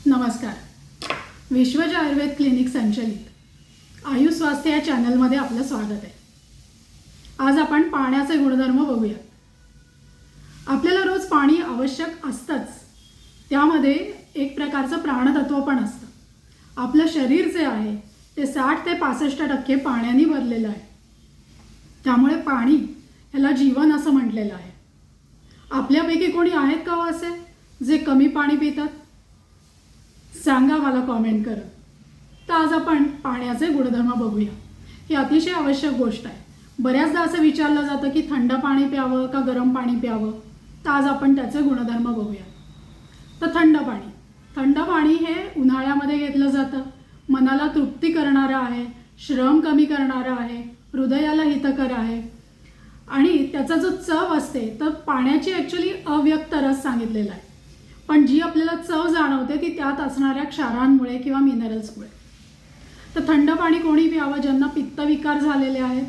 नमस्कार. विश्वज आयुर्वेद क्लिनिक संचलित आयुष स्वास्थ्य या चॅनलमध्ये आपलं स्वागत आहे. आज आपण पाण्याचे गुणधर्म बघूया. आपल्याला रोज पाणी आवश्यक असतंच. त्यामध्ये एक प्रकारचं प्राणतत्व पण असतं. आपलं शरीर जे आहे ते 60 ते 65% पाण्याने भरलेलं आहे. त्यामुळे पाणी ह्याला जीवन असं म्हटलेलं आहे. आपल्यापैकी कोणी आहेत का हो असे जे कमी पाणी पितात? सांगा मला कॉमेंट करत. तर आज आपण पाण्याचे गुणधर्म बघूया. ही अतिशय आवश्यक गोष्ट आहे. बऱ्याचदा असं विचारलं जातं की थंड पाणी प्यावं का गरम पाणी प्यावं. तर आज आपण त्याचे गुणधर्म बघूया. तर थंड पाणी हे उन्हाळ्यामध्ये घेतलं जातं. मनाला तृप्ती करणारं आहे, श्रम कमी करणारं आहे, हृदयाला हितकर आहे आणि त्याचा जो चव असते तर पाण्याची ॲक्च्युली अव्यक्त रस सांगितलेला आहे. पण जी आपल्याला चव जाणवते ती त्यात असणाऱ्या क्षारांमुळे किंवा मिनरल्समुळे. तर थंड पाणी कोणी प्यावं? ज्यांना पित्तविकार झालेले आहेत,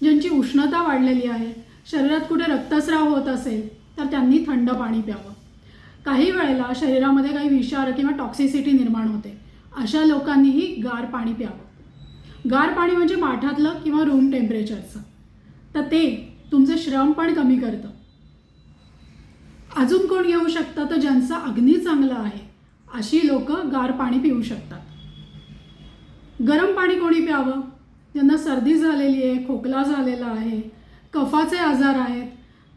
ज्यांची उष्णता वाढलेली आहे, शरीरात कुठे रक्तस्राव होत असेल तर त्यांनी थंड पाणी प्यावं. काही वेळेला शरीरामध्ये काही विषार किंवा टॉक्सिसिटी निर्माण होते. अशा लोकांनीही गार पाणी प्यावं. गार पाणी म्हणजे माठातलं किंवा रूम टेम्परेचरचं. तर ते तुमचे श्रम पण कमी करतं. अजून कोण घेऊ शकतं? तर ज्यांचा अग्नी चांगला आहे अशी लोक गार पाणी पिऊ शकतात. गरम पाणी कोणी प्यावं? ज्यांना सर्दी झालेली आहे, खोकला झालेला आहे, कफाचे आजार आहेत,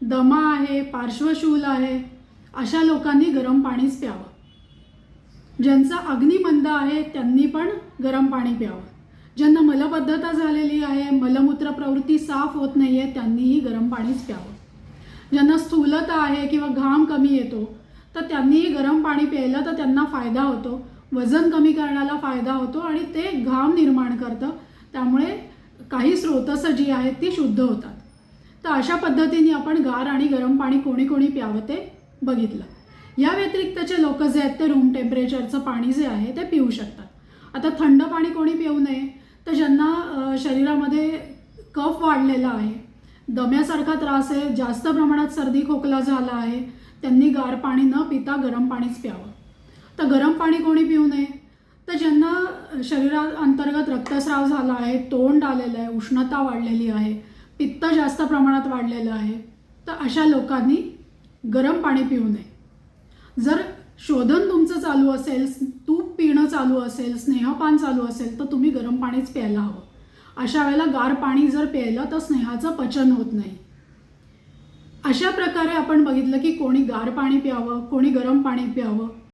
दमा आहे, पार्श्वशूल आहे, अशा लोकांनी गरम पाणीच प्यावं. ज्यांचा अग्नी मंद आहे त्यांनी पण गरम पाणी प्यावं. ज्यांना मलबद्धता झालेली आहे, मलमूत्र प्रवृत्ती साफ होत नाही आहे, त्यांनीही गरम पाणीच प्यावं. ज्यांना स्थूलता आहे किंवा घाम कमी येतो तर त्यांनीही गरम पाणी प्यायलं तर त्यांना फायदा होतो. वजन कमी करण्याला फायदा होतो आणि ते घाम निर्माण करतं. त्यामुळे काही स्रोतस जी आहेत ती शुद्ध होतात. तर अशा पद्धतीने आपण गार आणि गरम पाणी कोणी कोणी प्यावं ते बघितलं. या व्यतिरिक्तचे लोक जे आहेत ते रूम टेम्परेचरचं पाणी जे आहे ते पिऊ शकतात. आता थंड पाणी कोणी पिऊ नये? तर ज्यांना शरीरामध्ये कफ वाढलेला आहे, दम्यासारखा त्रास आहे, जास्त प्रमाणात सर्दी खोकला झाला आहे, त्यांनी गार पाणी न पिता गरम पाणीच प्यावं. तर गरम पाणी कोणी पिऊ नये? तर ज्यांना शरीराअंतर्गत रक्तस्राव झाला आहे, तोंड आलेलं आहे, उष्णता वाढलेली आहे, पित्त जास्त प्रमाणात वाढलेलं आहे, तर अशा लोकांनी गरम पाणी पिऊ नये. जर शोधन तुमचं चालू असेल, तूप पिणं चालू असेल, स्नेहपान चालू असेल तर तुम्ही गरम पाणीच प्यायला हवं. अशा वेळेला गार पाणी जर प्यायलं तर स्नेहाचं पचन होत नाही. अशा प्रकारे आपण बघितलं की कोणी गार पाणी प्यावं, कोणी गरम पाणी प्यावं.